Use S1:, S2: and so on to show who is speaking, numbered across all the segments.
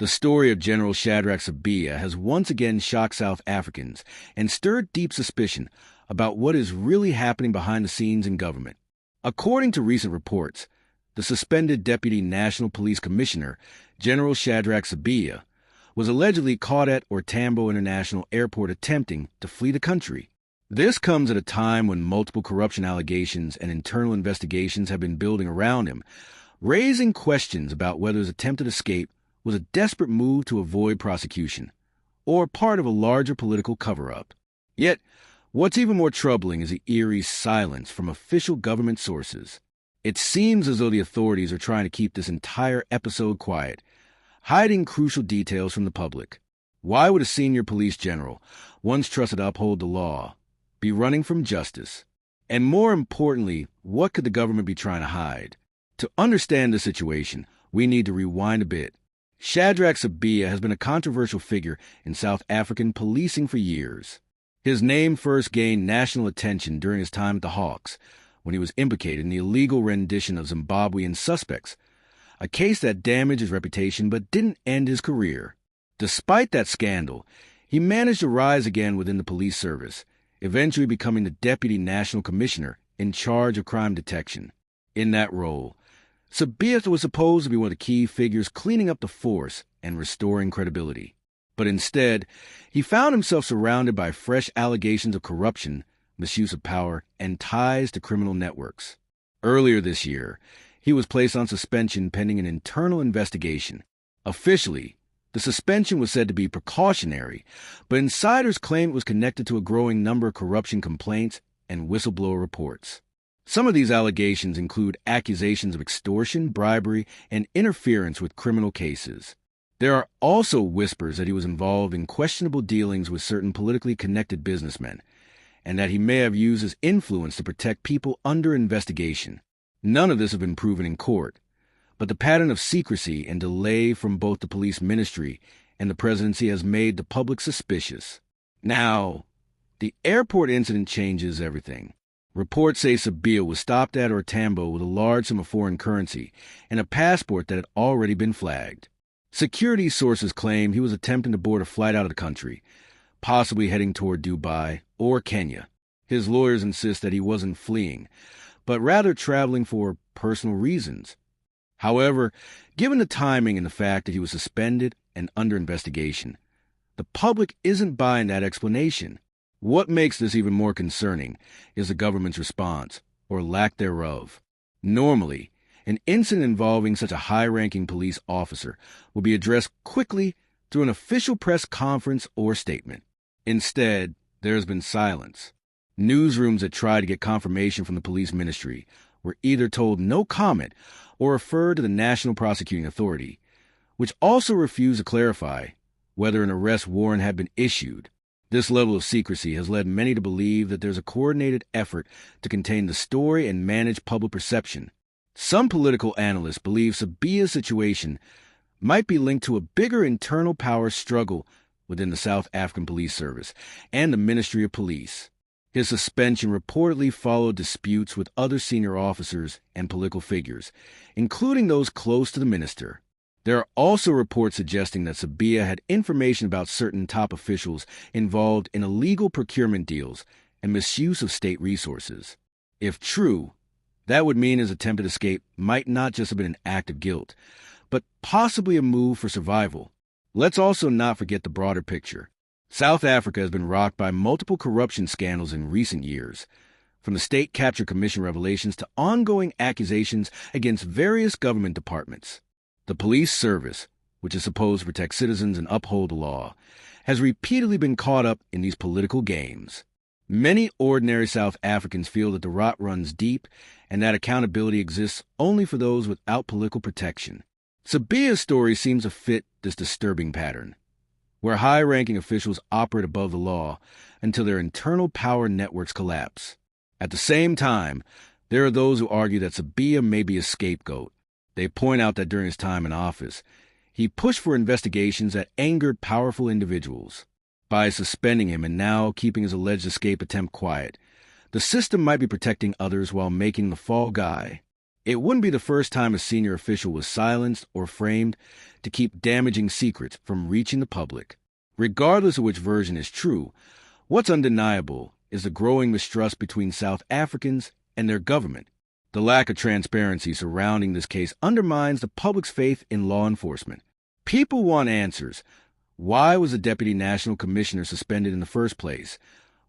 S1: The story of General Shadrack Sibiya has once again shocked South Africans and stirred deep suspicion about what is really happening behind the scenes in government. According to recent reports, the suspended Deputy National Police Commissioner, General Shadrack Sibiya, was allegedly caught at OR Tambo International Airport attempting to flee the country. This comes at a time when multiple corruption allegations and internal investigations have been building around him, raising questions about whether his attempted escape was a desperate move to avoid prosecution, or part of a larger political cover-up. Yet, what's even more troubling is the eerie silence from official government sources. It seems as though the authorities are trying to keep this entire episode quiet, hiding crucial details from the public. Why would a senior police general, once trusted to uphold the law, be running from justice? And more importantly, what could the government be trying to hide? To understand the situation, we need to rewind a bit. Shadrack Sibiya has been a controversial figure in South African policing for years. His name first gained national attention during his time at the Hawks, when he was implicated in the illegal rendition of Zimbabwean suspects, a case that damaged his reputation but didn't end his career. Despite that scandal, he managed to rise again within the police service, eventually becoming the Deputy National Commissioner in charge of crime detection. In that role, Sibiya was supposed to be one of the key figures cleaning up the force and restoring credibility. But instead, he found himself surrounded by fresh allegations of corruption, misuse of power, and ties to criminal networks. Earlier this year, he was placed on suspension pending an internal investigation. Officially, the suspension was said to be precautionary, but insiders claimed it was connected to a growing number of corruption complaints and whistleblower reports. Some of these allegations include accusations of extortion, bribery, and interference with criminal cases. There are also whispers that he was involved in questionable dealings with certain politically connected businessmen, and that he may have used his influence to protect people under investigation. None of this has been proven in court, but the pattern of secrecy and delay from both the police ministry and the presidency has made the public suspicious. Now, the airport incident changes everything. Reports say Sibiya was stopped at OR Tambo with a large sum of foreign currency and a passport that had already been flagged. Security sources claim he was attempting to board a flight out of the country, possibly heading toward Dubai or Kenya. His lawyers insist that he wasn't fleeing, but rather traveling for personal reasons. However, given the timing and the fact that he was suspended and under investigation, the public isn't buying that explanation. What makes this even more concerning is the government's response, or lack thereof. Normally, an incident involving such a high-ranking police officer will be addressed quickly through an official press conference or statement. Instead, there has been silence. Newsrooms that tried to get confirmation from the police ministry were either told no comment or referred to the National Prosecuting Authority, which also refused to clarify whether an arrest warrant had been issued. This level of secrecy has led many to believe that there's a coordinated effort to contain the story and manage public perception. Some political analysts believe Sibiya's situation might be linked to a bigger internal power struggle within the South African Police Service and the Ministry of Police. His suspension reportedly followed disputes with other senior officers and political figures, including those close to the minister. There are also reports suggesting that Sibiya had information about certain top officials involved in illegal procurement deals and misuse of state resources. If true, that would mean his attempted escape might not just have been an act of guilt, but possibly a move for survival. Let's also not forget the broader picture. South Africa has been rocked by multiple corruption scandals in recent years, from the State Capture Commission revelations to ongoing accusations against various government departments. The police service, which is supposed to protect citizens and uphold the law, has repeatedly been caught up in these political games. Many ordinary South Africans feel that the rot runs deep and that accountability exists only for those without political protection. Sibiya's story seems to fit this disturbing pattern, where high-ranking officials operate above the law until their internal power networks collapse. At the same time, there are those who argue that Sibiya may be a scapegoat. They point out that during his time in office, he pushed for investigations that angered powerful individuals. By suspending him and now keeping his alleged escape attempt quiet, the system might be protecting others while making the fall guy It wouldn't be the first time a senior official was silenced or framed to keep damaging secrets from reaching the public. Regardless of which version is true, what's undeniable is the growing mistrust between South Africans and their government. The lack of transparency surrounding this case undermines the public's faith in law enforcement. People want answers. Why was the Deputy National Commissioner suspended in the first place?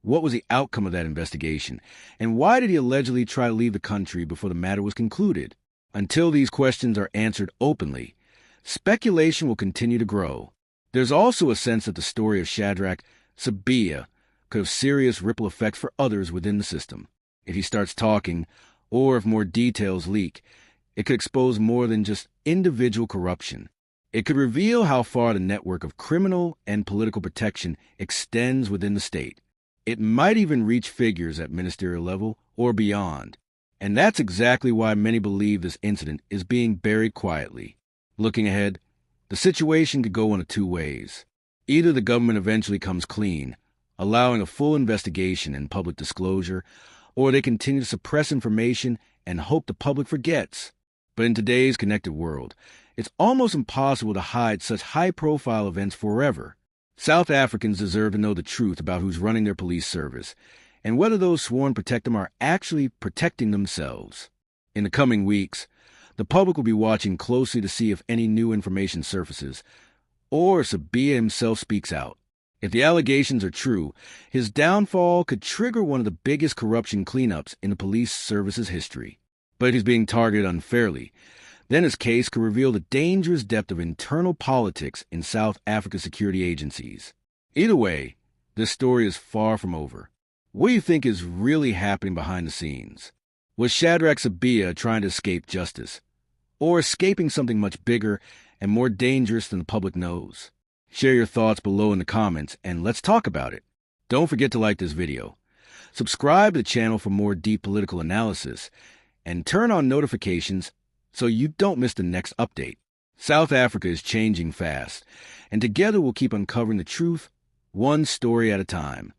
S1: What was the outcome of that investigation? And why did he allegedly try to leave the country before the matter was concluded? Until these questions are answered openly, speculation will continue to grow. There's also a sense that the story of Shadrack Sibiya could have serious ripple effects for others within the system. If he starts talking, or if more details leak, it could expose more than just individual corruption. It could reveal how far the network of criminal and political protection extends within the state. It might even reach figures at ministerial level or beyond. And that's exactly why many believe this incident is being buried quietly. Looking ahead, the situation could go one of two ways. Either the government eventually comes clean, allowing a full investigation and public disclosure, or they continue to suppress information and hope the public forgets. But in today's connected world, it's almost impossible to hide such high-profile events forever. South Africans deserve to know the truth about who's running their police service, and whether those sworn to protect them are actually protecting themselves. In the coming weeks, the public will be watching closely to see if any new information surfaces, or Sibiya himself speaks out. If the allegations are true, his downfall could trigger one of the biggest corruption cleanups in the police service's history. But if he's being targeted unfairly, then his case could reveal the dangerous depth of internal politics in South Africa's security agencies. Either way, this story is far from over. What do you think is really happening behind the scenes? Was Shadrack Sibiya trying to escape justice, or escaping something much bigger and more dangerous than the public knows? Share your thoughts below in the comments, and let's talk about it. Don't forget to like this video, subscribe to the channel for more deep political analysis, and turn on notifications so you don't miss the next update. South Africa is changing fast, and together we'll keep uncovering the truth, one story at a time.